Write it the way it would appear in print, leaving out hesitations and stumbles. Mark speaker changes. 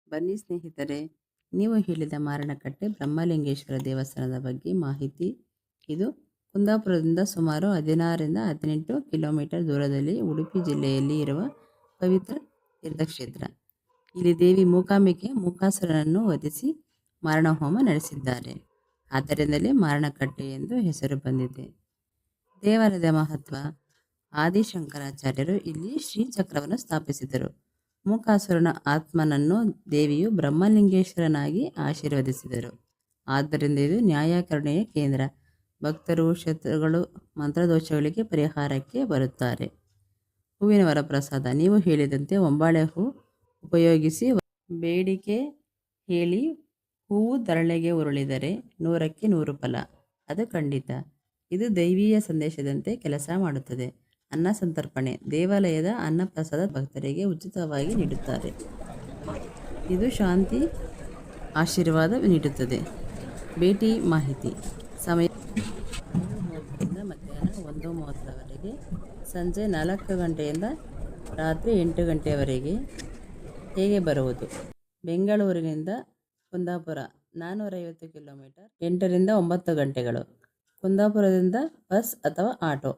Speaker 1: ಬನ್ನಿ ಸ್ನೇಹಿತರೆ, ನೀವು ಹೇಳಿದ ಮಾರಣಕಟ್ಟೆ ಬ್ರಹ್ಮಲಿಂಗೇಶ್ವರ ದೇವಸ್ಥಾನದ ಬಗ್ಗೆ ಮಾಹಿತಿ ಇದು. ಕುಂದಾಪುರದಿಂದ ಸುಮಾರು 16ರಿಂದ 18 ಕಿಲೋಮೀಟರ್ ದೂರದಲ್ಲಿ ಉಡುಪಿ ಜಿಲ್ಲೆಯಲ್ಲಿ ಇರುವ ಪವಿತ್ರ ತೀರ್ಥಕ್ಷೇತ್ರ. ಇಲ್ಲಿ ದೇವಿ ಮೂಕಾಂಬಿಕೆ ಮೂಕಾಸುರನನ್ನು ವಧಿಸಿ ಮಾರಣಹೋಮ ನಡೆಸಿದ್ದಾರೆ. ಆದ್ದರಿಂದಲೇ ಮಾರಣಕಟ್ಟೆ ಎಂದು ಹೆಸರು ಬಂದಿದೆ. ದೇವಾಲಯದ ಮಹತ್ವ: ಆದಿಶಂಕರಾಚಾರ್ಯರು ಇಲ್ಲಿ ಶ್ರೀಚಕ್ರವನ್ನು ಸ್ಥಾಪಿಸಿದರು. ಮೂಕಾಸುರನ ಆತ್ಮನನ್ನು ದೇವಿಯು ಬ್ರಹ್ಮಲಿಂಗೇಶ್ವರನಾಗಿ ಆಶೀರ್ವದಿಸಿದರು. ಆದ್ದರಿಂದ ಇದು ನ್ಯಾಯಕರುಣೆಯ ಕೇಂದ್ರ. ಭಕ್ತರು, ಶತ್ರುಗಳು, ಮಂತ್ರದೋಷಗಳಿಗೆ ಪರಿಹಾರಕ್ಕೆ ಬರುತ್ತಾರೆ. ಹೂವಿನ ವರಪ್ರಸಾದ: ನೀವು ಹೇಳಿದಂತೆ ಹೊಂಬಾಳೆ ಹೂ ಉಪಯೋಗಿಸಿ ಬೇಡಿಕೆ ಹೇಳಿ ಹೂವು ಧರಣಿಗೆ ಉರುಳಿದರೆ 100ಕ್ಕೆ 100 ಫಲ. ಅದು ಖಂಡಿತ. ಇದು ದೈವೀಯ ಸಂದೇಶದಂತೆ ಕೆಲಸ ಮಾಡುತ್ತದೆ. ಅನ್ನ ಸಂತರ್ಪಣೆ: ದೇವಾಲಯದ ಅನ್ನಪ್ರಸಾದ ಭಕ್ತರಿಗೆ ಉಚಿತವಾಗಿ ನೀಡುತ್ತಾರೆ. ಇದು ಶಾಂತಿ ಆಶೀರ್ವಾದ ನೀಡುತ್ತದೆ. ಭೇಟಿ ಮಾಹಿತಿ: ಸಮಯ 3:30ರಿಂದ ಮಧ್ಯಾಹ್ನ 1:30ರವರೆಗೆ, ಸಂಜೆ 4 ಗಂಟೆಯಿಂದ ರಾತ್ರಿ 8 ಗಂಟೆಯವರೆಗೆ. ಹೇಗೆ ಬರುವುದು? ಬೆಂಗಳೂರಿನಿಂದ ಕುಂದಾಪುರ 450 ಕಿಲೋಮೀಟರ್, 8ರಿಂದ 9 ಗಂಟೆಗಳು. ಕುಂದಾಪುರದಿಂದ ಬಸ್ ಅಥವಾ ಆಟೋ.